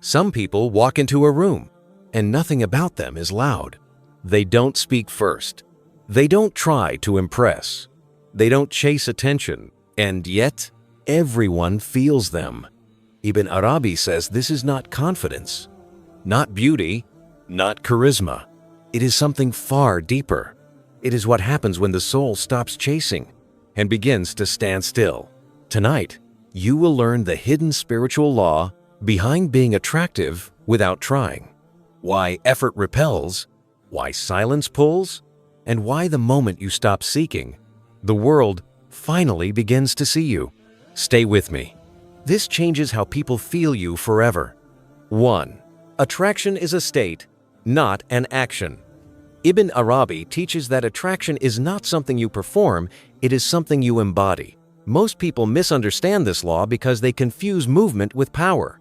Some people walk into a room, and nothing about them is loud. They don't speak first. They don't try to impress. They don't chase attention, and yet everyone feels them. Ibn ʿArabi says this is not confidence, not beauty, not charisma. It is something far deeper. It is what happens when the soul stops chasing and begins to stand still. Tonight, you will learn the hidden spiritual law behind being attractive without trying, why effort repels, why silence pulls, and why the moment you stop seeking, the world finally begins to see you. Stay with me. This changes how people feel you forever. 1. Attraction is a state, not an action. Ibn ʿArabi teaches that attraction is not something you perform, it is something you embody. Most people misunderstand this law because they confuse movement with power.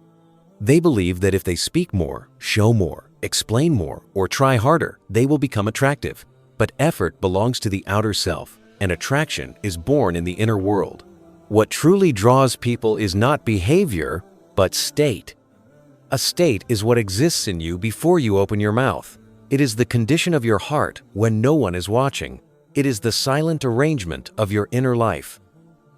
They believe that if they speak more, show more, explain more, or try harder, they will become attractive. But effort belongs to the outer self, and attraction is born in the inner world. What truly draws people is not behavior, but state. A state is what exists in you before you open your mouth. It is the condition of your heart when no one is watching. It is the silent arrangement of your inner life.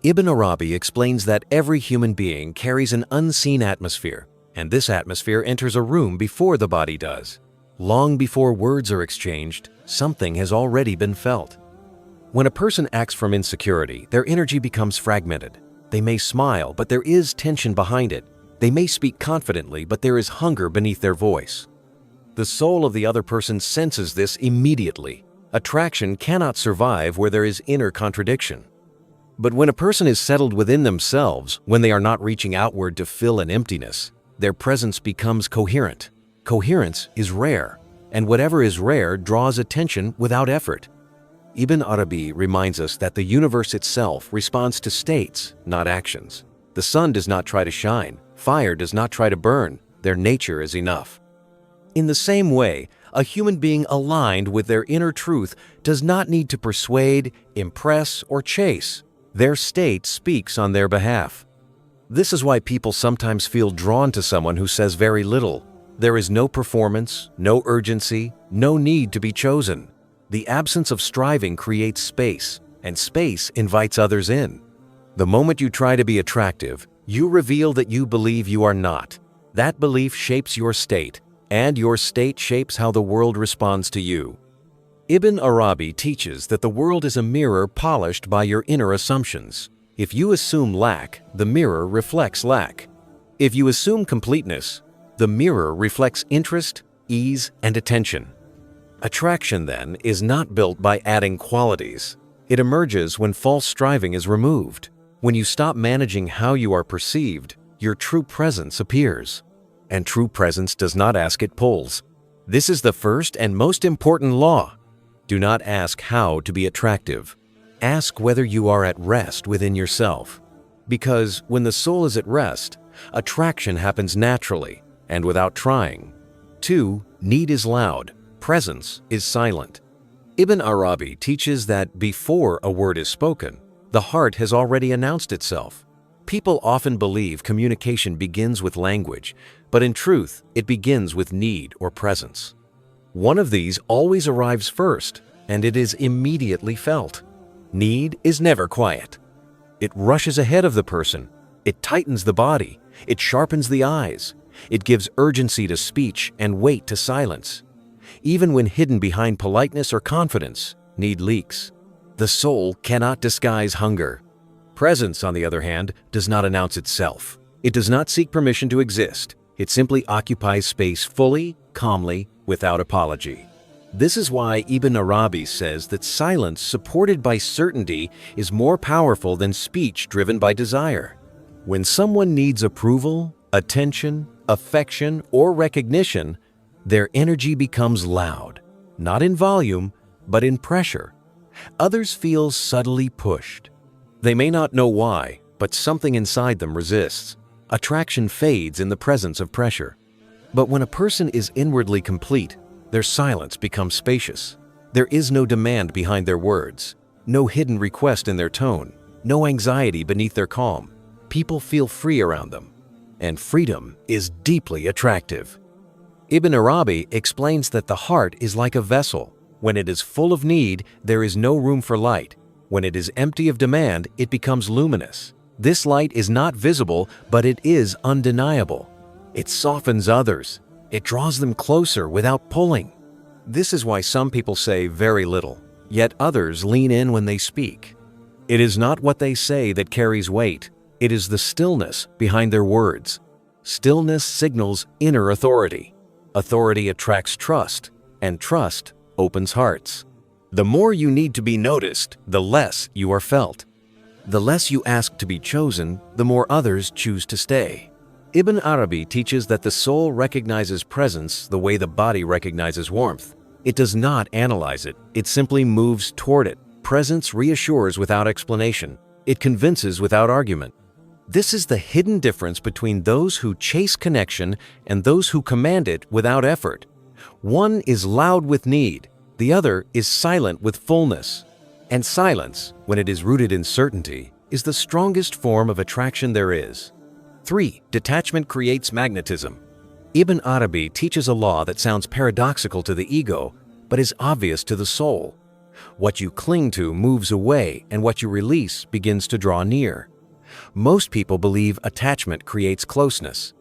Ibn ʿArabi explains that every human being carries an unseen atmosphere, and this atmosphere enters a room before the body does. Long before words are exchanged, something has already been felt. When a person acts from insecurity, their energy becomes fragmented. They may smile, but there is tension behind it. They may speak confidently, but there is hunger beneath their voice. The soul of the other person senses this immediately. Attraction cannot survive where there is inner contradiction. But when a person is settled within themselves, when they are not reaching outward to fill an emptiness, their presence becomes coherent. Coherence is rare, and whatever is rare draws attention without effort. Ibn ʿArabi reminds us that the universe itself responds to states, not actions. The sun does not try to shine. Fire does not try to burn. Their nature is enough. In the same way, a human being aligned with their inner truth does not need to persuade, impress, or chase. Their state speaks on their behalf. This is why people sometimes feel drawn to someone who says very little. There is no performance, no urgency, no need to be chosen. The absence of striving creates space, and space invites others in. The moment you try to be attractive, you reveal that you believe you are not. That belief shapes your state, and your state shapes how the world responds to you. Ibn ʿArabi teaches that the world is a mirror polished by your inner assumptions. If you assume lack, the mirror reflects lack. If you assume completeness, the mirror reflects interest, ease, and attention. Attraction, then, is not built by adding qualities. It emerges when false striving is removed. When you stop managing how you are perceived, your true presence appears. And true presence does not ask, it pulls. This is the first and most important law. Do not ask how to be attractive. Ask whether you are at rest within yourself. Because when the soul is at rest, attraction happens naturally and without trying. 2. Need is loud. Presence is silent. Ibn ʿArabi teaches that before a word is spoken, the heart has already announced itself. People often believe communication begins with language, but in truth, it begins with need or presence. One of these always arrives first, and it is immediately felt. Need is never quiet. It rushes ahead of the person. It tightens the body. It sharpens the eyes. It gives urgency to speech and weight to silence. Even when hidden behind politeness or confidence, need leaks. The soul cannot disguise hunger. Presence, on the other hand, does not announce itself. It does not seek permission to exist. It simply occupies space fully, calmly, without apology. This is why Ibn ʿArabi says that silence supported by certainty is more powerful than speech driven by desire. When someone needs approval, attention, affection, or recognition, their energy becomes loud, not in volume, but in pressure. Others feel subtly pushed. They may not know why, but something inside them resists. Attraction fades in the presence of pressure. But when a person is inwardly complete, their silence becomes spacious. There is no demand behind their words, no hidden request in their tone, no anxiety beneath their calm. People feel free around them. and freedom is deeply attractive. Ibn Arabi explains that the heart is like a vessel. When it is full of need, there is no room for light. When it is empty of demand, it becomes luminous. This light is not visible, but it is undeniable. It softens others. It draws them closer without pulling. This is why some people say very little, yet others lean in when they speak. It is not what they say that carries weight. It is the stillness behind their words. Stillness signals inner authority. Authority attracts trust, and trust opens hearts. The more you need to be noticed, the less you are felt. The less you ask to be chosen, the more others choose to stay. Ibn ʿArabi teaches that the soul recognizes presence the way the body recognizes warmth. It does not analyze it, it simply moves toward it. Presence reassures without explanation. It convinces without argument. This is the hidden difference between those who chase connection and those who command it without effort. One is loud with need, the other is silent with fullness. And silence, when it is rooted in certainty, is the strongest form of attraction there is. 3. Detachment creates magnetism. Ibn ʿArabi teaches a law that sounds paradoxical to the ego, but is obvious to the soul. What you cling to moves away, and what you release begins to draw near. Most people believe attachment creates closeness.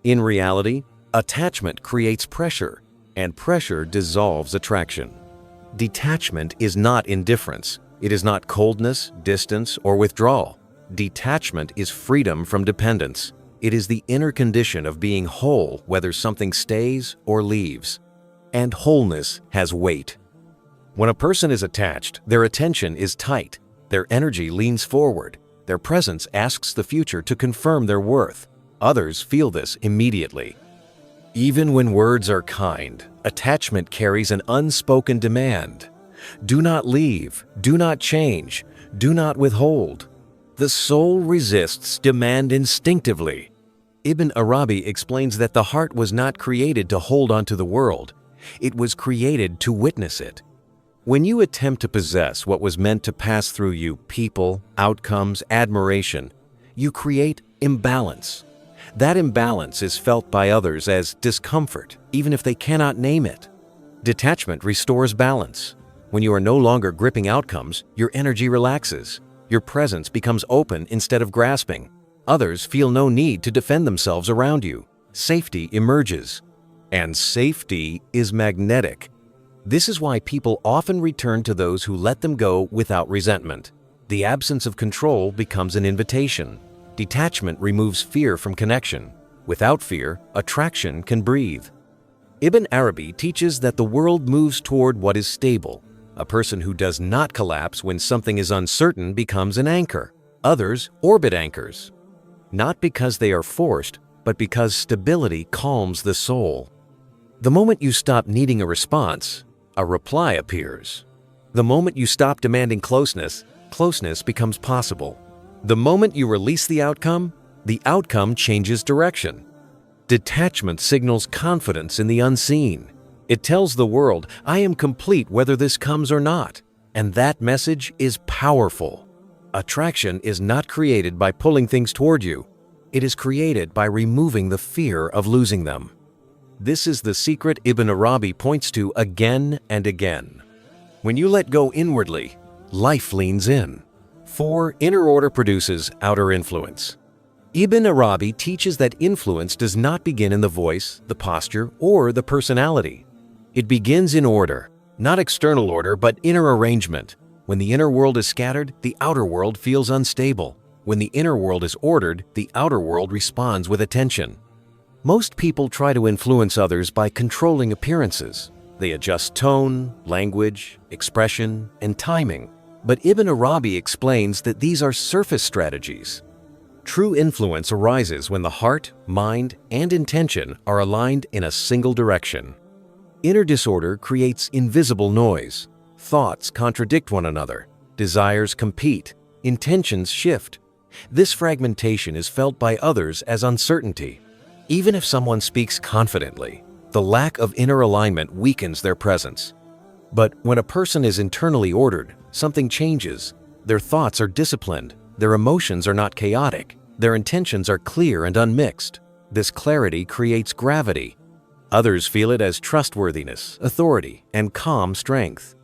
In reality, attachment creates pressure, and pressure dissolves attraction. Detachment is not indifference. It is not coldness, distance, or withdrawal. Detachment is freedom from dependence. It is the inner condition of being whole whether something stays or leaves. And wholeness has weight. When a person is attached, their attention is tight. Their energy leans forward. Their presence asks the future to confirm their worth. Others feel this immediately. Even when words are kind, attachment carries an unspoken demand. Do not leave, do not change, do not withhold. The soul resists demand instinctively. Ibn ʿArabi explains that the heart was not created to hold onto the world. It was created to witness it. When you attempt to possess what was meant to pass through you, people, outcomes, admiration, you create imbalance. That imbalance is felt by others as discomfort, even if they cannot name it. Detachment restores balance. When you are no longer gripping outcomes, your energy relaxes. Your presence becomes open instead of grasping. Others feel no need to defend themselves around you. Safety emerges. And safety is magnetic. This is why people often return to those who let them go without resentment. The absence of control becomes an invitation. Detachment removes fear from connection. Without fear, attraction can breathe. Ibn ʿArabi teaches that the world moves toward what is stable. A person who does not collapse when something is uncertain becomes an anchor. Others orbit anchors. Not because they are forced, but because stability calms the soul. The moment you stop needing a response, a reply appears. The moment you stop demanding closeness, closeness becomes possible. The moment you release the outcome changes direction. Detachment signals confidence in the unseen. It tells the world, I am complete whether this comes or not. And that message is powerful. Attraction is not created by pulling things toward you. It is created by removing the fear of losing them. This is the secret Ibn ʿArabi points to again and again. When you let go inwardly, life leans in. 4. Inner order produces outer influence. Ibn ʿArabi teaches that influence does not begin in the voice, the posture, or the personality. It begins in order, not external order, but inner arrangement. When the inner world is scattered, the outer world feels unstable. When the inner world is ordered, the outer world responds with attention. Most people try to influence others by controlling appearances. They adjust tone, language, expression, and timing. But Ibn ʿArabi explains that these are surface strategies. True influence arises when the heart, mind, and intention are aligned in a single direction. Inner disorder creates invisible noise. Thoughts contradict one another. Desires compete. Intentions shift. This fragmentation is felt by others as uncertainty. Even if someone speaks confidently, the lack of inner alignment weakens their presence. But when a person is internally ordered, something changes. Their thoughts are disciplined. Their emotions are not chaotic. Their intentions are clear and unmixed. This clarity creates gravity. Others feel it as trustworthiness, authority, and calm strength.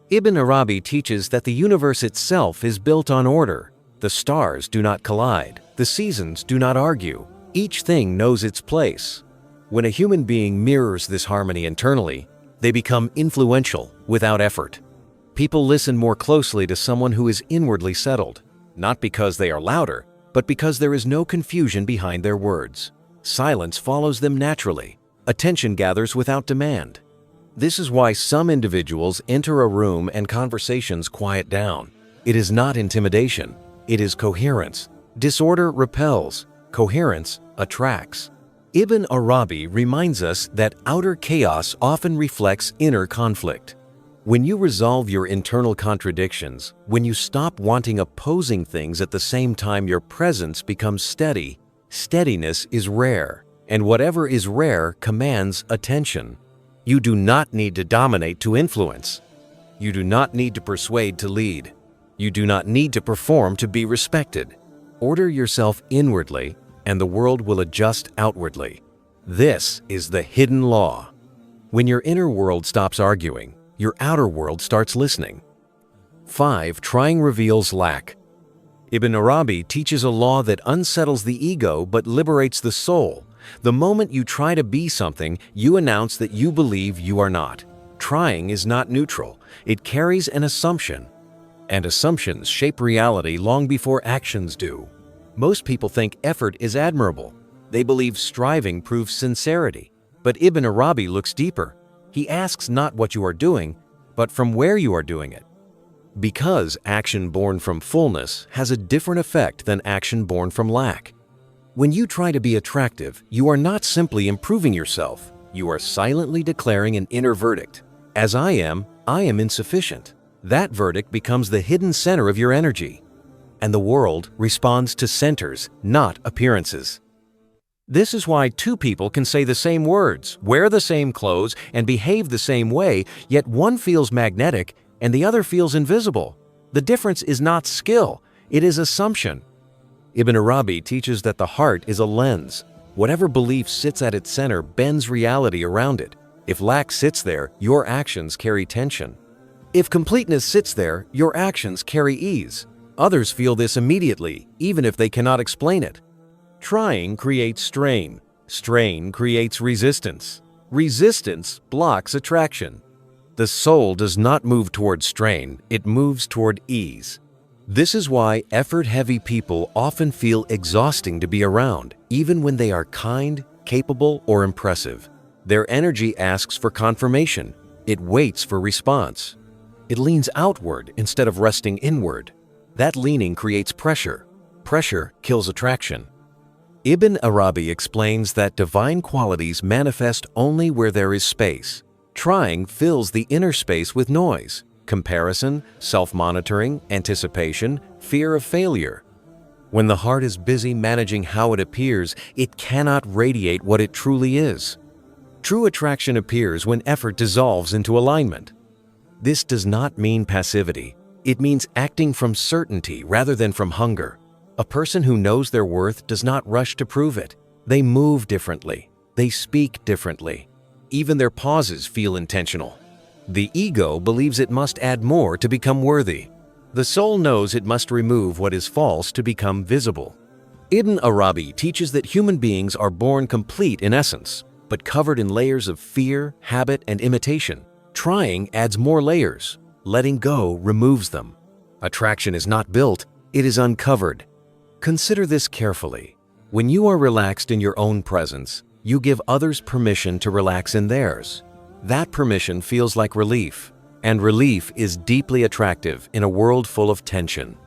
Ibn Arabi teaches that the universe itself is built on order. The stars do not collide. The seasons do not argue. Each thing knows its place. When a human being mirrors this harmony internally, they become influential without effort. People listen more closely to someone who is inwardly settled, not because they are louder, but because there is no confusion behind their words. Silence follows them naturally. Attention gathers without demand. This is why some individuals enter a room and conversations quiet down. It is not intimidation, it is coherence. Disorder repels, coherence attracts. Ibn Arabi reminds us that outer chaos often reflects inner conflict. When you resolve your internal contradictions, when you stop wanting opposing things at the same time your presence becomes steady, steadiness is rare, and whatever is rare commands attention. You do not need to dominate to influence. You do not need to persuade to lead. You do not need to perform to be respected. Order yourself inwardly, and the world will adjust outwardly. This is the hidden law. When your inner world stops arguing, your outer world starts listening. 5. Trying reveals lack. Ibn Arabi teaches a law that unsettles the ego but liberates the soul. The moment you try to be something, you announce that you believe you are not. Trying is not neutral. It carries an assumption. And assumptions shape reality long before actions do. Most people think effort is admirable. They believe striving proves sincerity. But Ibn Arabi looks deeper. He asks not what you are doing, but from where you are doing it. Because action born from fullness has a different effect than action born from lack. When you try to be attractive, you are not simply improving yourself. You are silently declaring an inner verdict. As I am insufficient. That verdict becomes the hidden center of your energy. And the world responds to centers, not appearances. This is why two people can say the same words, wear the same clothes, and behave the same way, yet one feels magnetic and the other feels invisible. The difference is not skill, it is assumption. Ibn Arabi teaches that the heart is a lens. Whatever belief sits at its center bends reality around it. If lack sits there, your actions carry tension. If completeness sits there, your actions carry ease. Others feel this immediately, even if they cannot explain it. Trying creates strain. Strain creates resistance. Resistance blocks attraction. The soul does not move toward strain, it moves toward ease. This is why effort-heavy people often feel exhausting to be around, even when they are kind, capable, or impressive. Their energy asks for confirmation. It waits for response. It leans outward instead of resting inward. That leaning creates pressure. Pressure kills attraction. Ibn Arabi explains that divine qualities manifest only where there is space. Trying fills the inner space with noise, comparison, self-monitoring, anticipation, fear of failure. When the heart is busy managing how it appears, it cannot radiate what it truly is. True attraction appears when effort dissolves into alignment. This does not mean passivity. It means acting from certainty rather than from hunger. A person who knows their worth does not rush to prove it. They move differently. They speak differently. Even their pauses feel intentional. The ego believes it must add more to become worthy. The soul knows it must remove what is false to become visible. Ibn Arabi teaches that human beings are born complete in essence, but covered in layers of fear, habit, and imitation. Trying adds more layers. Letting go removes them. Attraction is not built, it is uncovered. Consider this carefully. When you are relaxed in your own presence, you give others permission to relax in theirs. That permission feels like relief, and relief is deeply attractive in a world full of tension.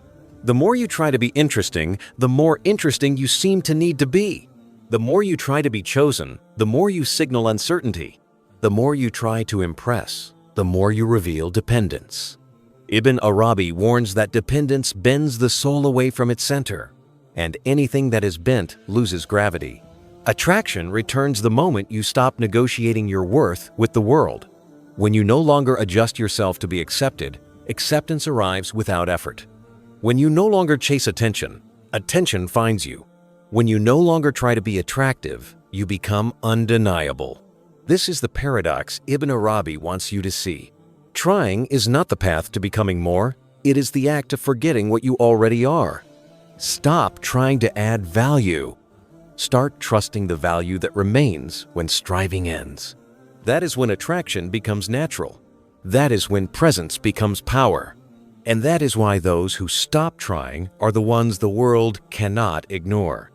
The more you try to be interesting, the more interesting you seem to need to be. The more you try to be chosen, the more you signal uncertainty. The more you try to impress, the more you reveal dependence. Ibn Arabi warns that dependence bends the soul away from its center, and anything that is bent loses gravity. Attraction returns the moment you stop negotiating your worth with the world. When you no longer adjust yourself to be accepted, acceptance arrives without effort. When you no longer chase attention, attention finds you. When you no longer try to be attractive, you become undeniable. This is the paradox Ibn Arabi wants you to see. Trying is not the path to becoming more, it is the act of forgetting what you already are. Stop trying to add value. Start trusting the value that remains when striving ends. That is when attraction becomes natural. That is when presence becomes power. And that is why those who stop trying are the ones the world cannot ignore.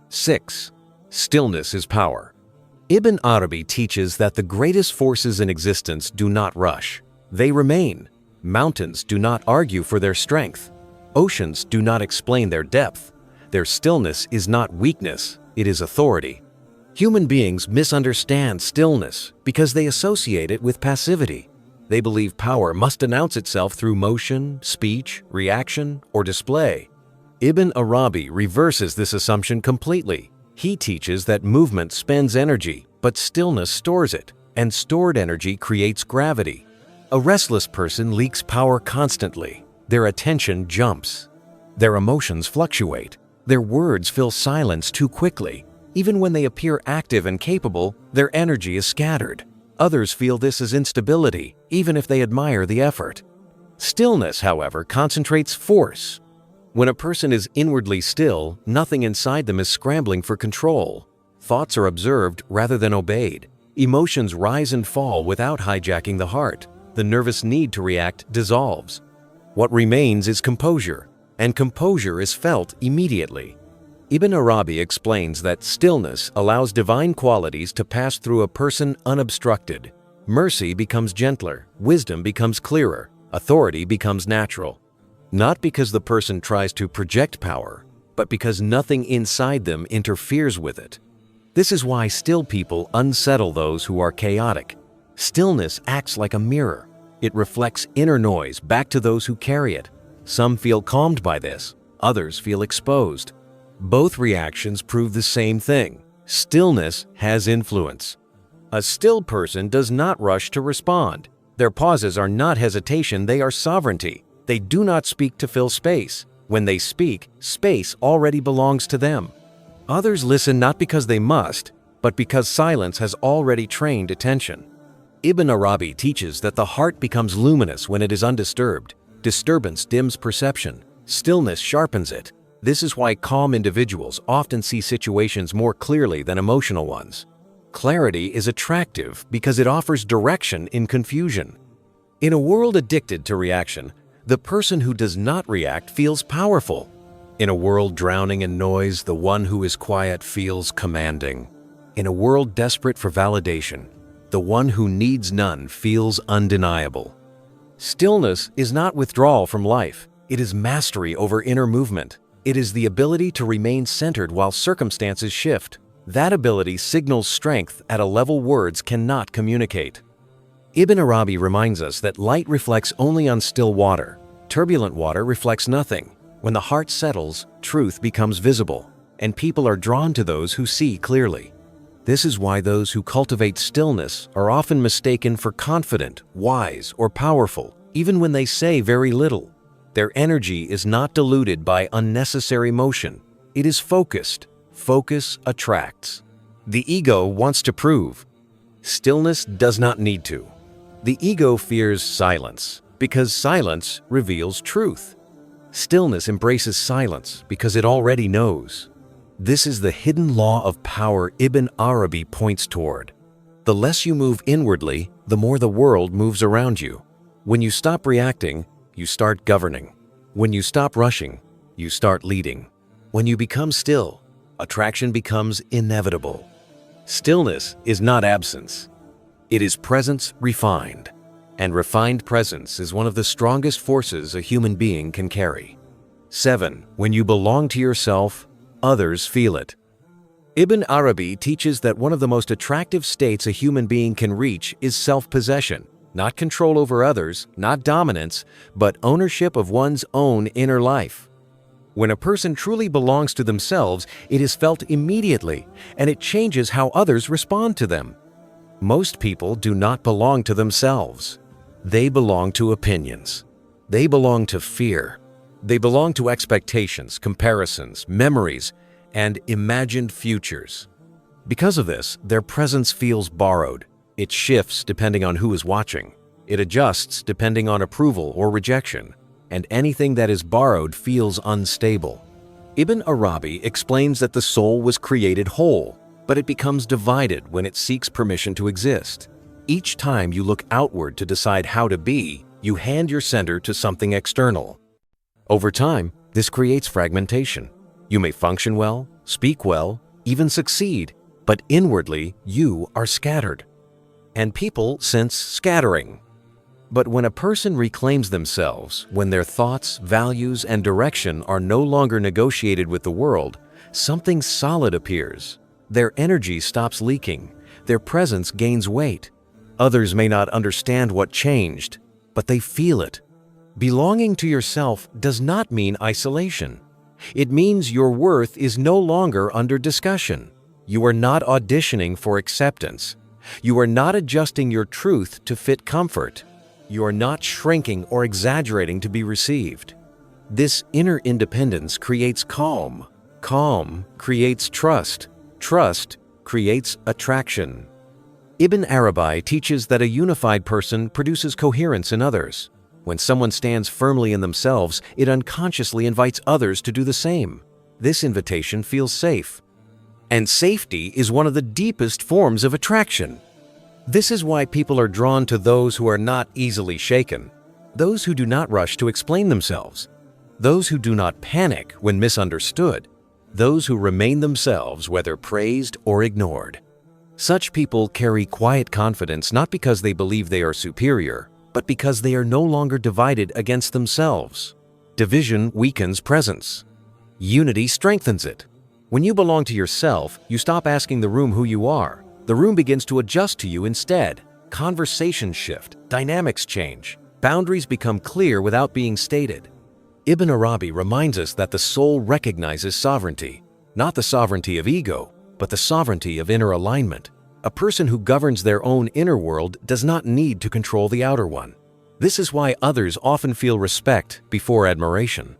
6. Stillness is power. Ibn Arabi teaches that the greatest forces in existence do not rush. They remain. Mountains do not argue for their strength. Oceans do not explain their depth. Their stillness is not weakness, it is authority. Human beings misunderstand stillness because they associate it with passivity. They believe power must announce itself through motion, speech, reaction, or display. Ibn Arabi reverses this assumption completely. He teaches that movement spends energy, but stillness stores it, and stored energy creates gravity. A restless person leaks power constantly. Their attention jumps. Their emotions fluctuate. Their words fill silence too quickly. Even when they appear active and capable, their energy is scattered. Others feel this as instability, even if they admire the effort. Stillness, however, concentrates force. When a person is inwardly still, nothing inside them is scrambling for control. Thoughts are observed rather than obeyed. Emotions rise and fall without hijacking the heart. The nervous need to react dissolves. What remains is composure, and composure is felt immediately. Ibn Arabi explains that stillness allows divine qualities to pass through a person unobstructed. Mercy becomes gentler, wisdom becomes clearer, authority becomes natural. Not because the person tries to project power, but because nothing inside them interferes with it. This is why still people unsettle those who are chaotic. Stillness acts like a mirror. It reflects inner noise back to those who carry it. Some feel calmed by this, others feel exposed. Both reactions prove the same thing. Stillness has influence. A still person does not rush to respond. Their pauses are not hesitation, they are sovereignty. They do not speak to fill space. When they speak, space already belongs to them. Others listen not because they must, but because silence has already trained attention. Ibn Arabi teaches that the heart becomes luminous when it is undisturbed. Disturbance dims perception. Stillness sharpens it. This is why calm individuals often see situations more clearly than emotional ones. Clarity is attractive because it offers direction in confusion. In a world addicted to reaction, the person who does not react feels powerful. In a world drowning in noise, the one who is quiet feels commanding. In a world desperate for validation, the one who needs none feels undeniable. Stillness is not withdrawal from life. It is mastery over inner movement. It is the ability to remain centered while circumstances shift. That ability signals strength at a level words cannot communicate. Ibn Arabi reminds us that light reflects only on still water. Turbulent water reflects nothing. When the heart settles, truth becomes visible, and people are drawn to those who see clearly. This is why those who cultivate stillness are often mistaken for confident, wise, or powerful, even when they say very little. Their energy is not diluted by unnecessary motion. It is focused. Focus attracts. The ego wants to prove. Stillness does not need to. The ego fears silence because silence reveals truth. Stillness embraces silence because it already knows. This is the hidden law of power Ibn Arabi points toward. The less you move inwardly, the more the world moves around you. When you stop reacting, you start governing. When you stop rushing, you start leading. When you become still, attraction becomes inevitable. Stillness is not absence. It is presence refined. And refined presence is one of the strongest forces a human being can carry. 7. When you belong to yourself, others feel it. Ibn Arabi teaches that one of the most attractive states a human being can reach is self-possession, not control over others, not dominance, but ownership of one's own inner life. When a person truly belongs to themselves, it is felt immediately, and it changes how others respond to them. Most people do not belong to themselves. They belong to opinions. They belong to fear. They belong to expectations, comparisons, memories, and imagined futures. Because of this, their presence feels borrowed. It shifts depending on who is watching. It adjusts depending on approval or rejection, and anything that is borrowed feels unstable. Ibn Arabi explains that the soul was created whole, but it becomes divided when it seeks permission to exist. Each time you look outward to decide how to be, you hand your center to something external. Over time, this creates fragmentation. You may function well, speak well, even succeed, but inwardly you are scattered. And people sense scattering. But when a person reclaims themselves, when their thoughts, values, and direction are no longer negotiated with the world, something solid appears. Their energy stops leaking. Their presence gains weight. Others may not understand what changed, but they feel it. Belonging to yourself does not mean isolation. It means your worth is no longer under discussion. You are not auditioning for acceptance. You are not adjusting your truth to fit comfort. You are not shrinking or exaggerating to be received. This inner independence creates calm. Calm creates trust. Trust creates attraction. Ibn Arabi teaches that a unified person produces coherence in others. When someone stands firmly in themselves, it unconsciously invites others to do the same. This invitation feels safe. And safety is one of the deepest forms of attraction. This is why people are drawn to those who are not easily shaken, those who do not rush to explain themselves, those who do not panic when misunderstood, those who remain themselves whether praised or ignored. Such people carry quiet confidence not because they believe they are superior, but because they are no longer divided against themselves. Division weakens presence. Unity strengthens it. When you belong to yourself, you stop asking the room who you are. The room begins to adjust to you instead. Conversations shift, dynamics change, boundaries become clear without being stated. Ibn Arabi reminds us that the soul recognizes sovereignty, not the sovereignty of ego, but the sovereignty of inner alignment. A person who governs their own inner world does not need to control the outer one. This is why others often feel respect before admiration,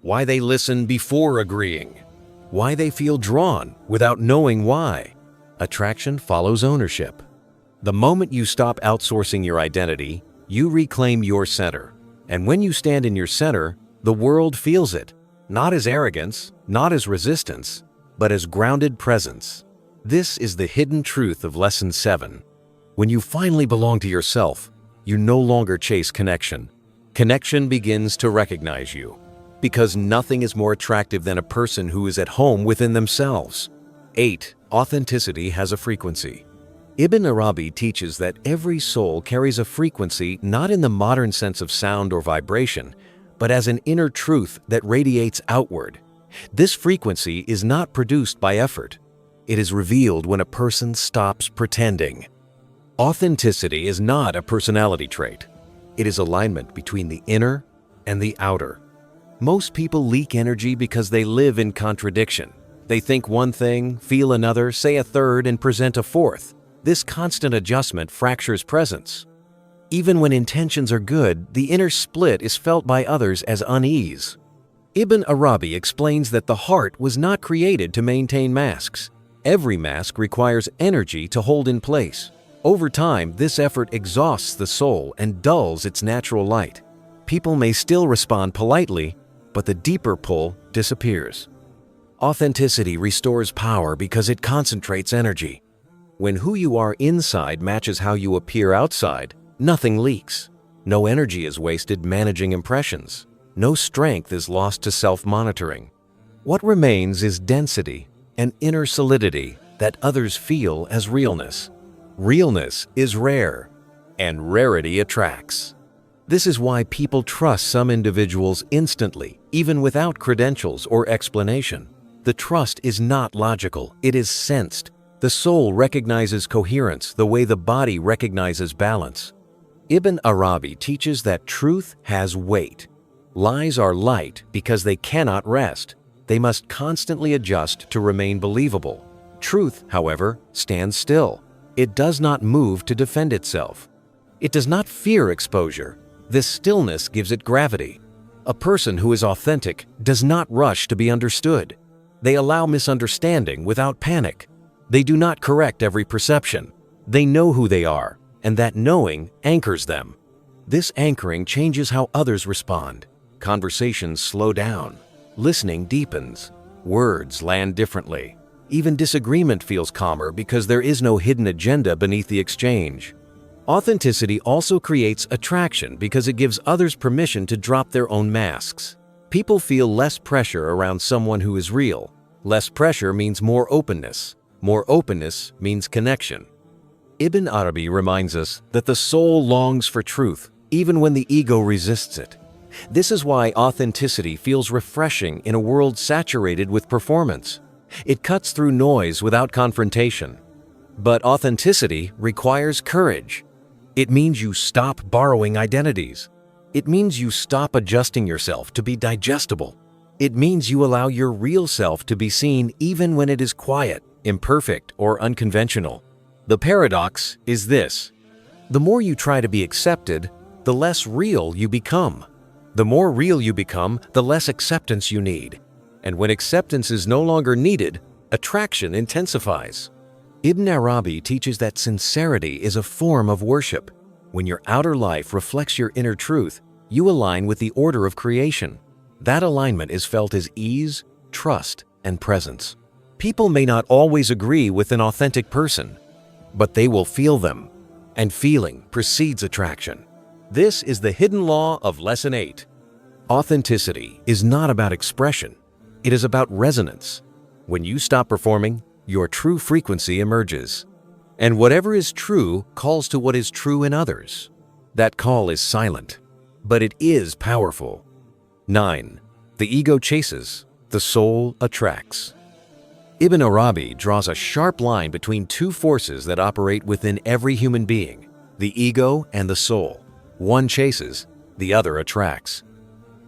why they listen before agreeing, why they feel drawn without knowing why. Attraction follows ownership. The moment you stop outsourcing your identity, you reclaim your center. And when you stand in your center, the world feels it, not as arrogance, not as resistance, but as grounded presence. This is the hidden truth of Lesson 7. When you finally belong to yourself, you no longer chase connection. Connection begins to recognize you, because nothing is more attractive than a person who is at home within themselves. 8. Authenticity has a frequency. Ibn Arabi teaches that every soul carries a frequency not in the modern sense of sound or vibration, but as an inner truth that radiates outward. This frequency is not produced by effort. It is revealed when a person stops pretending. Authenticity is not a personality trait. It is alignment between the inner and the outer. Most people leak energy because they live in contradiction. They think one thing, feel another, say a third, and present a fourth. This constant adjustment fractures presence. Even when intentions are good, the inner split is felt by others as unease. Ibn Arabi explains that the heart was not created to maintain masks. Every mask requires energy to hold in place. Over time, this effort exhausts the soul and dulls its natural light. People may still respond politely, but the deeper pull disappears. Authenticity restores power because it concentrates energy. When who you are inside matches how you appear outside, nothing leaks. No energy is wasted managing impressions. No strength is lost to self-monitoring. What remains is density and inner solidity that others feel as realness. Realness is rare, and rarity attracts. This is why people trust some individuals instantly, even without credentials or explanation. The trust is not logical, it is sensed. The soul recognizes coherence the way the body recognizes balance. Ibn Arabi teaches that truth has weight. Lies are light because they cannot rest. They must constantly adjust to remain believable. Truth, however, stands still. It does not move to defend itself. It does not fear exposure. This stillness gives it gravity. A person who is authentic does not rush to be understood. They allow misunderstanding without panic. They do not correct every perception. They know who they are, and that knowing anchors them. This anchoring changes how others respond. Conversations slow down. Listening deepens. Words land differently. Even disagreement feels calmer because there is no hidden agenda beneath the exchange. Authenticity also creates attraction because it gives others permission to drop their own masks. People feel less pressure around someone who is real. Less pressure means more openness. More openness means connection. Ibn ʿArabi reminds us that the soul longs for truth, even when the ego resists it. This is why authenticity feels refreshing in a world saturated with performance. It cuts through noise without confrontation. But authenticity requires courage. It means you stop borrowing identities. It means you stop adjusting yourself to be digestible. It means you allow your real self to be seen even when it is quiet, imperfect, or unconventional. The paradox is this: the more you try to be accepted, the less real you become. The more real you become, the less acceptance you need. And when acceptance is no longer needed, attraction intensifies. Ibn ʿArabi teaches that sincerity is a form of worship. When your outer life reflects your inner truth, you align with the order of creation. That alignment is felt as ease, trust, and presence. People may not always agree with an authentic person, but they will feel them, and feeling precedes attraction. This is the hidden law of Lesson 8. Authenticity is not about expression. It is about resonance. When you stop performing, your true frequency emerges. And whatever is true calls to what is true in others. That call is silent, but it is powerful. 9. The ego chases, the soul attracts. Ibn ʿArabi draws a sharp line between two forces that operate within every human being, the ego and the soul. One chases, the other attracts.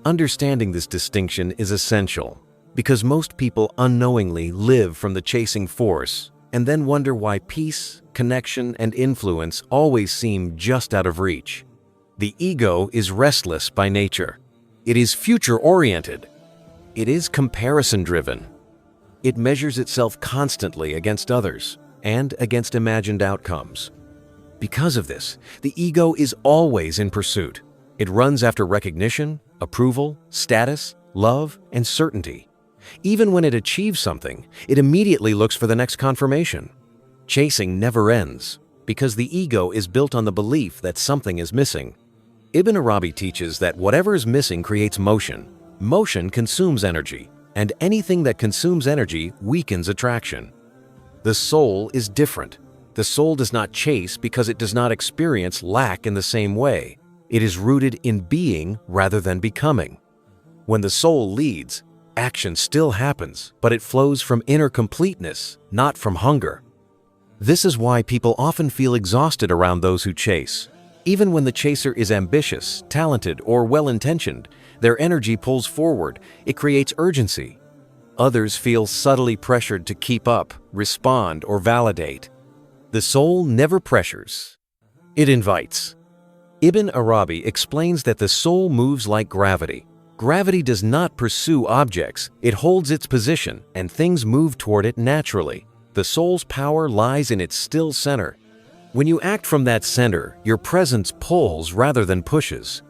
Understanding this distinction is essential, because most people unknowingly live from the chasing force and then wonder why peace, connection, and influence always seem just out of reach. The ego is restless by nature. It is future-oriented. It is comparison-driven. It measures itself constantly against others and against imagined outcomes. Because of this, the ego is always in pursuit. It runs after recognition, approval, status, love, and certainty. Even when it achieves something, it immediately looks for the next confirmation. Chasing never ends, because the ego is built on the belief that something is missing. Ibn ʿArabi teaches that whatever is missing creates motion. Motion consumes energy, and anything that consumes energy weakens attraction. The soul is different. The soul does not chase because it does not experience lack in the same way. It is rooted in being rather than becoming. When the soul leads, action still happens, but it flows from inner completeness, not from hunger. This is why people often feel exhausted around those who chase. Even when the chaser is ambitious, talented, or well-intentioned, their energy pulls forward. It creates urgency. Others feel subtly pressured to keep up, respond, or validate. The soul never pressures. It invites. Ibn ʿArabi explains that the soul moves like gravity. Gravity does not pursue objects. It holds its position, and things move toward it naturally. The soul's power lies in its still center. When you act from that center, your presence pulls rather than pushes.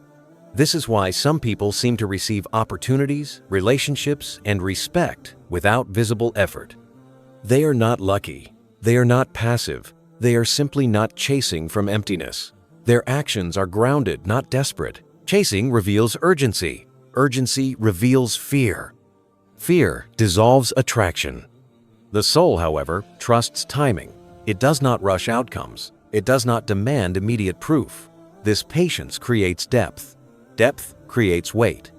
This is why some people seem to receive opportunities, relationships, and respect without visible effort. They are not lucky. They are not passive. They are simply not chasing from emptiness. Their actions are grounded, not desperate. Chasing reveals urgency. Urgency reveals fear. Fear dissolves attraction. The soul, however, trusts timing. It does not rush outcomes. It does not demand immediate proof. This patience creates depth. Depth creates weight.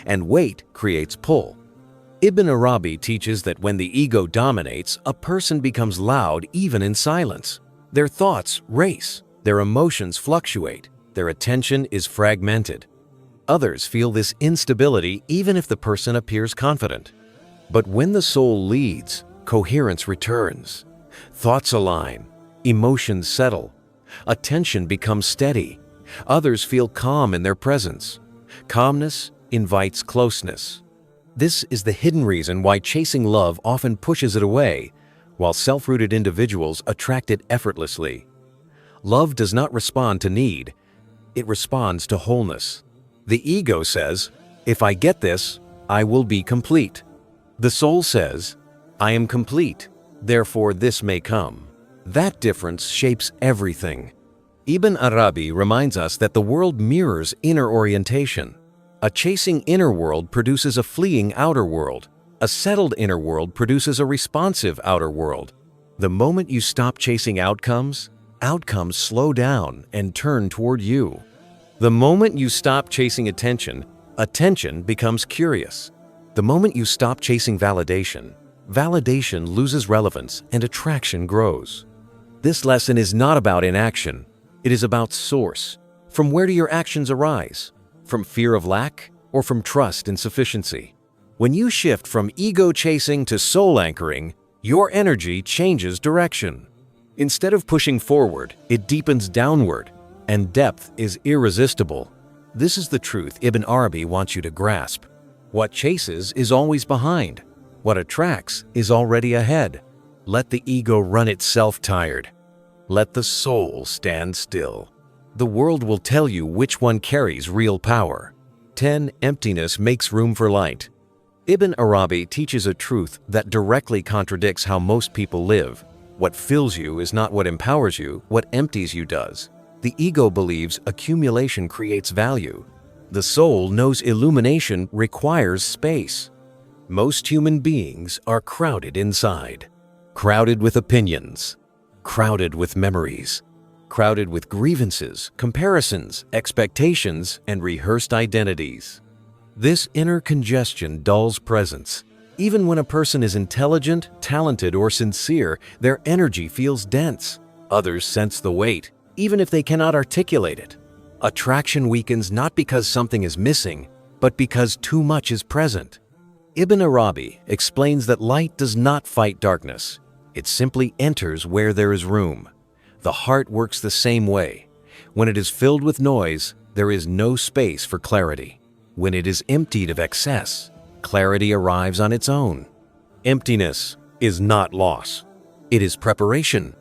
And weight creates pull. Ibn ʿArabi teaches that when the ego dominates, a person becomes loud even in silence. Their thoughts race. Their emotions fluctuate. Their attention is fragmented. Others feel this instability even if the person appears confident. But when the soul leads, coherence returns. Thoughts align. Emotions settle. Attention becomes steady. Others feel calm in their presence. Calmness invites closeness. This is the hidden reason why chasing love often pushes it away, while self-rooted individuals attract it effortlessly. Love does not respond to need, it responds to wholeness. The ego says, if I get this, I will be complete. The soul says, I am complete, therefore this may come. That difference shapes everything. Ibn ʿArabi reminds us that the world mirrors inner orientation. A chasing inner world produces a fleeing outer world. A settled inner world produces a responsive outer world. The moment you stop chasing outcomes, outcomes slow down and turn toward you. The moment you stop chasing attention, attention becomes curious. The moment you stop chasing validation, validation loses relevance and attraction grows. This lesson is not about inaction. It is about source. From where do your actions arise? From fear of lack or from trust in sufficiency? When you shift from ego chasing to soul anchoring, your energy changes direction. Instead of pushing forward, it deepens downward, and depth is irresistible. This is the truth Ibn ʿArabi wants you to grasp. What chases is always behind. What attracts is already ahead. Let the ego run itself tired. Let the soul stand still. The world will tell you which one carries real power. 10. Emptiness makes room for light. Ibn ʿArabi teaches a truth that directly contradicts how most people live. What fills you is not what empowers you, what empties you does. The ego believes accumulation creates value. The soul knows illumination requires space. Most human beings are crowded inside. Crowded with opinions. Crowded with memories. Crowded with grievances, comparisons, expectations, and rehearsed identities. This inner congestion dulls presence. Even when a person is intelligent, talented, or sincere, their energy feels dense. Others sense the weight, even if they cannot articulate it. Attraction weakens not because something is missing, but because too much is present. Ibn ʿArabi explains that light does not fight darkness. It simply enters where there is room. The heart works the same way. When it is filled with noise, there is no space for clarity. When it is emptied of excess, clarity arrives on its own. Emptiness is not loss. It is preparation.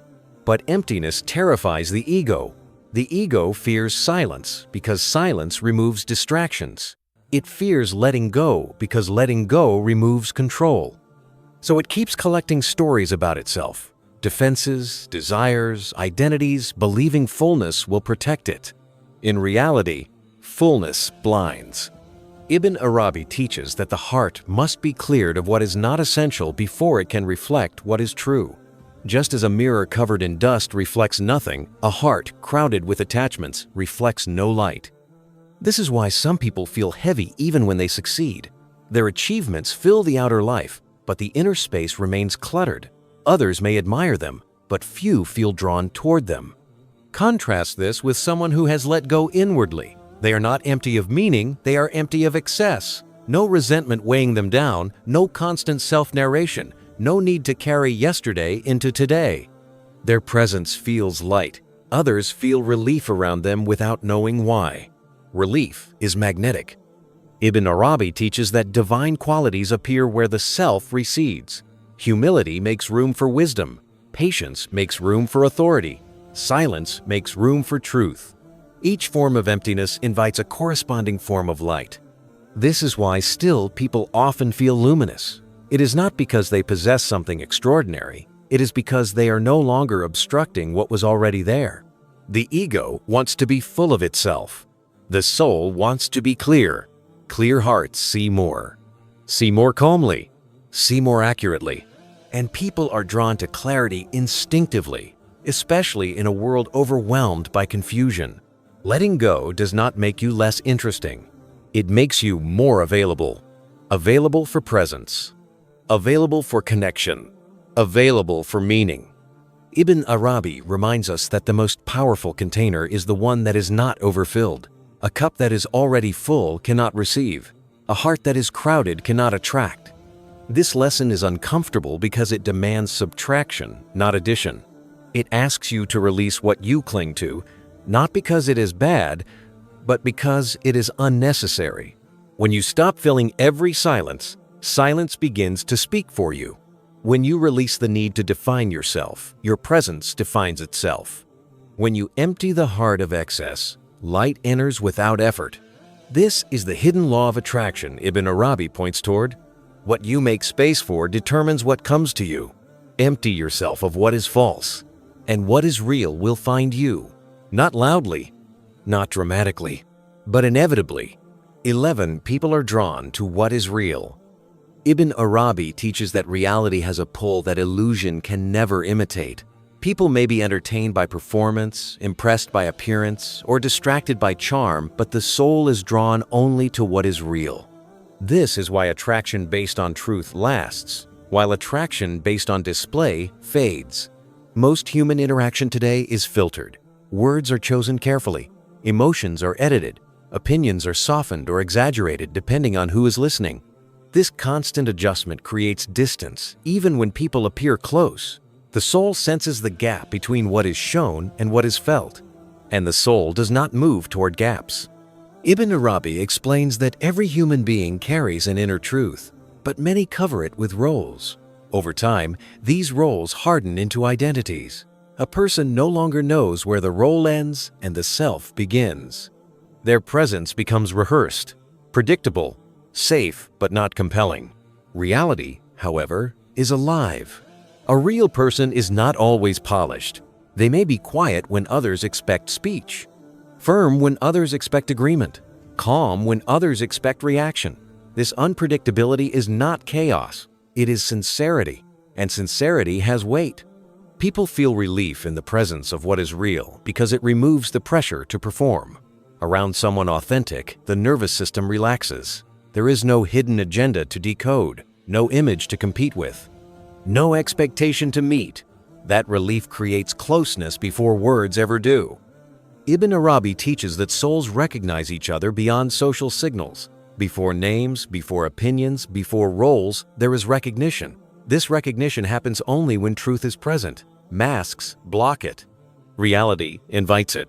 But emptiness terrifies the ego. The ego fears silence because silence removes distractions. It fears letting go because letting go removes control. So it keeps collecting stories about itself. Defenses, desires, identities, believing fullness will protect it. In reality, fullness blinds. Ibn ʿArabi teaches that the heart must be cleared of what is not essential before it can reflect what is true. Just as a mirror covered in dust reflects nothing, a heart crowded with attachments reflects no light. This is why some people feel heavy even when they succeed. Their achievements fill the outer life, but the inner space remains cluttered. Others may admire them, but few feel drawn toward them. Contrast this with someone who has let go inwardly. They are not empty of meaning, they are empty of excess. No resentment weighing them down, no constant self-narration, no need to carry yesterday into today. Their presence feels light. Others feel relief around them without knowing why. Relief is magnetic. Ibn ʿArabi teaches that divine qualities appear where the self recedes. Humility makes room for wisdom. Patience makes room for authority. Silence makes room for truth. Each form of emptiness invites a corresponding form of light. This is why still people often feel luminous. It is not because they possess something extraordinary. It is because they are no longer obstructing what was already there. The ego wants to be full of itself. The soul wants to be clear. Clear hearts see more calmly, see more accurately. And people are drawn to clarity instinctively, especially in a world overwhelmed by confusion. Letting go does not make you less interesting. It makes you more available. Available for presence. Available for connection. Available for meaning. Ibn ʿArabi reminds us that the most powerful container is the one that is not overfilled. A cup that is already full cannot receive. A heart that is crowded cannot attract. This lesson is uncomfortable because it demands subtraction, not addition. It asks you to release what you cling to, not because it is bad, but because it is unnecessary. When you stop filling every silence, Silence begins to speak for you. When you release the need to define yourself, your presence defines itself. When you empty the heart of excess, light enters without effort. This is the hidden law of attraction Ibn ʿArabi points toward. What you make space for determines what comes to you. Empty yourself of what is false, and what is real will find you. Not loudly, not dramatically, but inevitably. 11. People are drawn to what is real. Ibn ʿArabi teaches that reality has a pull that illusion can never imitate. People may be entertained by performance, impressed by appearance, or distracted by charm, but the soul is drawn only to what is real. This is why attraction based on truth lasts, while attraction based on display fades. Most human interaction today is filtered. Words are chosen carefully. Emotions are edited. Opinions are softened or exaggerated depending on who is listening. This constant adjustment creates distance, even when people appear close. The soul senses the gap between what is shown and what is felt, and the soul does not move toward gaps. Ibn ʿArabi explains that every human being carries an inner truth, but many cover it with roles. Over time, these roles harden into identities. A person no longer knows where the role ends and the self begins. Their presence becomes rehearsed, predictable, safe but not compelling. Reality, however, is alive. A real person is not always polished. They may be quiet when others expect speech, firm when others expect agreement, calm when others expect reaction. This unpredictability is not chaos. It is sincerity, and sincerity has weight. People feel relief in the presence of what is real because it removes the pressure to perform. Around someone authentic, the nervous system relaxes. There is no hidden agenda to decode, no image to compete with, no expectation to meet. That relief creates closeness before words ever do. Ibn ʿArabi teaches that souls recognize each other beyond social signals. Before names, before opinions, before roles, there is recognition. This recognition happens only when truth is present. Masks block it. Reality invites it.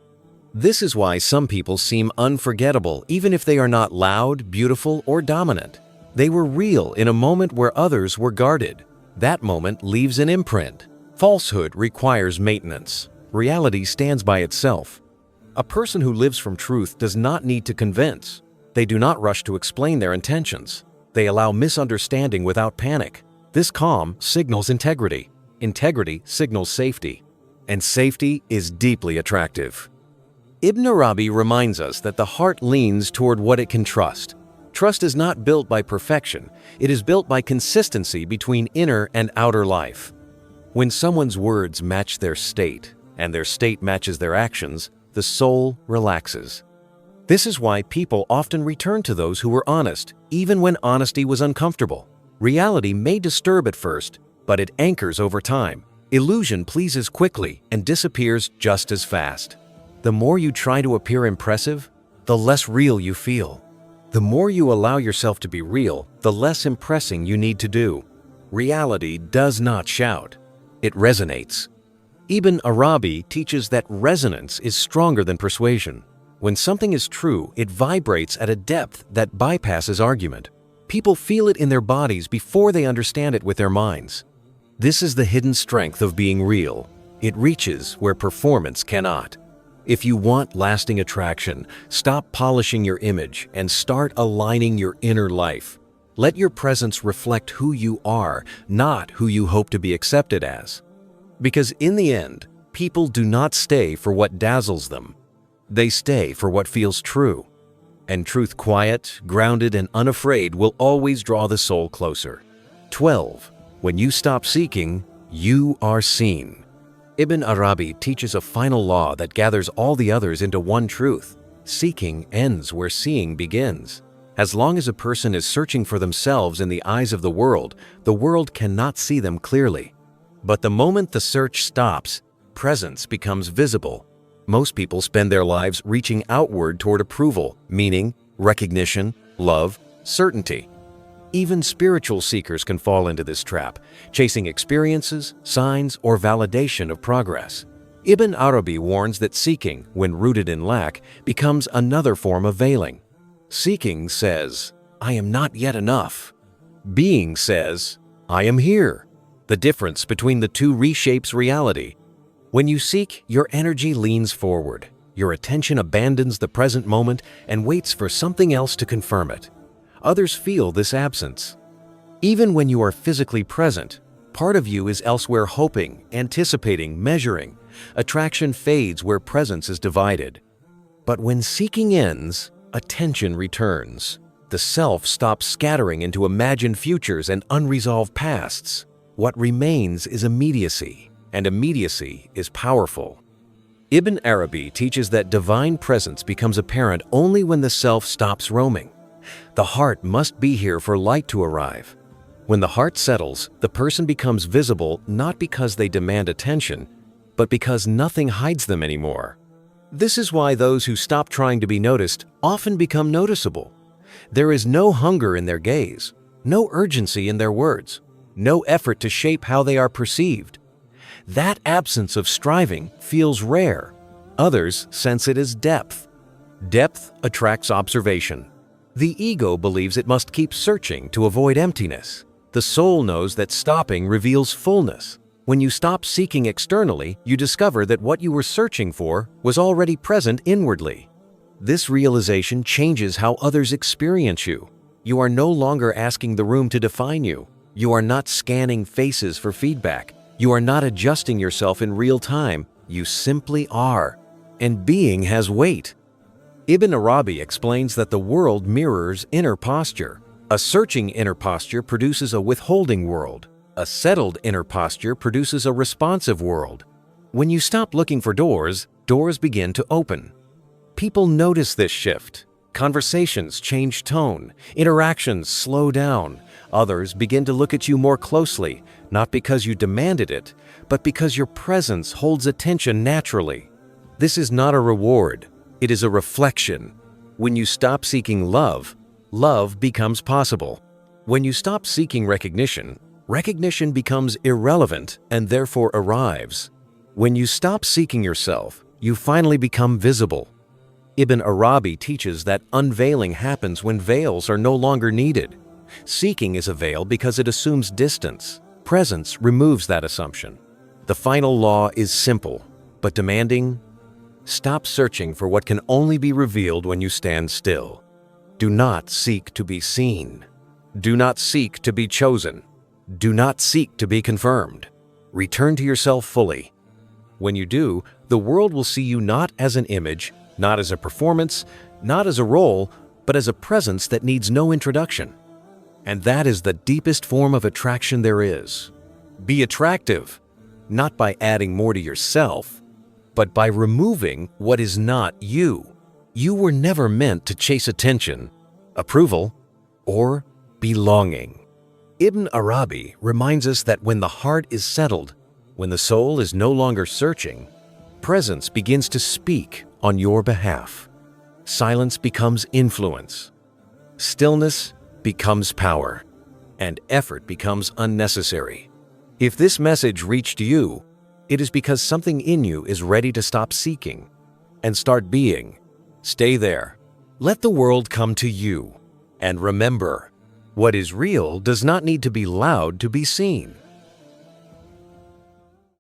This is why some people seem unforgettable even if they are not loud, beautiful, or dominant. They were real in a moment where others were guarded. That moment leaves an imprint. Falsehood requires maintenance. Reality stands by itself. A person who lives from truth does not need to convince. They do not rush to explain their intentions. They allow misunderstanding without panic. This calm signals integrity. Integrity signals safety. And safety is deeply attractive. Ibn ʿArabi reminds us that the heart leans toward what it can trust. Trust is not built by perfection. It is built by consistency between inner and outer life. When someone's words match their state, and their state matches their actions, the soul relaxes. This is why people often return to those who were honest, even when honesty was uncomfortable. Reality may disturb at first, but it anchors over time. Illusion pleases quickly and disappears just as fast. The more you try to appear impressive, the less real you feel. The more you allow yourself to be real, the less impressing you need to do. Reality does not shout. It resonates. Ibn ʿArabi teaches that resonance is stronger than persuasion. When something is true, it vibrates at a depth that bypasses argument. People feel it in their bodies before they understand it with their minds. This is the hidden strength of being real. It reaches where performance cannot. If you want lasting attraction, stop polishing your image and start aligning your inner life. Let your presence reflect who you are, not who you hope to be accepted as. Because in the end, people do not stay for what dazzles them. They stay for what feels true. And truth quiet, grounded, and unafraid will always draw the soul closer. 12. When you stop seeking, you are seen. Ibn ʿArabi teaches a final law that gathers all the others into one truth. Seeking ends where seeing begins. As long as a person is searching for themselves in the eyes of the world cannot see them clearly. But the moment the search stops, presence becomes visible. Most people spend their lives reaching outward toward approval, meaning, recognition, love, certainty. Even spiritual seekers can fall into this trap, chasing experiences, signs, or validation of progress. Ibn ʿArabi warns that seeking, when rooted in lack, becomes another form of veiling. Seeking says, "I am not yet enough." Being says, I am here. The difference between the two reshapes reality. When you seek, your energy leans forward. Your attention abandons the present moment and waits for something else to confirm it. Others feel this absence. Even when you are physically present, part of you is elsewhere hoping, anticipating, measuring. Attraction fades where presence is divided. But when seeking ends, attention returns. The self stops scattering into imagined futures and unresolved pasts. What remains is immediacy, and immediacy is powerful. Ibn ʿArabi teaches that divine presence becomes apparent only when the self stops roaming. The heart must be here for light to arrive. When the heart settles, the person becomes visible not because they demand attention, but because nothing hides them anymore. This is why those who stop trying to be noticed often become noticeable. There is no hunger in their gaze, no urgency in their words, no effort to shape how they are perceived. That absence of striving feels rare. Others sense it as depth. Depth attracts observation. The ego believes it must keep searching to avoid emptiness. The soul knows that stopping reveals fullness. When you stop seeking externally, you discover that what you were searching for was already present inwardly. This realization changes how others experience you. You are no longer asking the room to define you. You are not scanning faces for feedback. You are not adjusting yourself in real time. You simply are. And being has weight. Ibn ʿArabi explains that the world mirrors inner posture. A searching inner posture produces a withholding world. A settled inner posture produces a responsive world. When you stop looking for doors, doors begin to open. People notice this shift. Conversations change tone. Interactions slow down. Others begin to look at you more closely, not because you demanded it, but because your presence holds attention naturally. This is not a reward. It is a reflection. When you stop seeking love, love becomes possible. When you stop seeking recognition, recognition becomes irrelevant and therefore arrives. When you stop seeking yourself, you finally become visible. Ibn ʿArabi teaches that unveiling happens when veils are no longer needed. Seeking is a veil because it assumes distance. Presence removes that assumption. The final law is simple, but demanding. Stop searching for what can only be revealed when you stand still. Do not seek to be seen. Do not seek to be chosen. Do not seek to be confirmed. Return to yourself fully. When you do, the world will see you not as an image, not as a performance, not as a role, but as a presence that needs no introduction. And that is the deepest form of attraction there is. Be attractive, not by adding more to yourself, but by removing what is not you. You were never meant to chase attention, approval, or belonging. Ibn ʿArabi reminds us that when the heart is settled, when the soul is no longer searching, presence begins to speak on your behalf. Silence becomes influence. Stillness becomes power. And effort becomes unnecessary. If this message reached you, it is because something in you is ready to stop seeking and start being. Stay there. Let the world come to you. And remember, what is real does not need to be loud to be seen.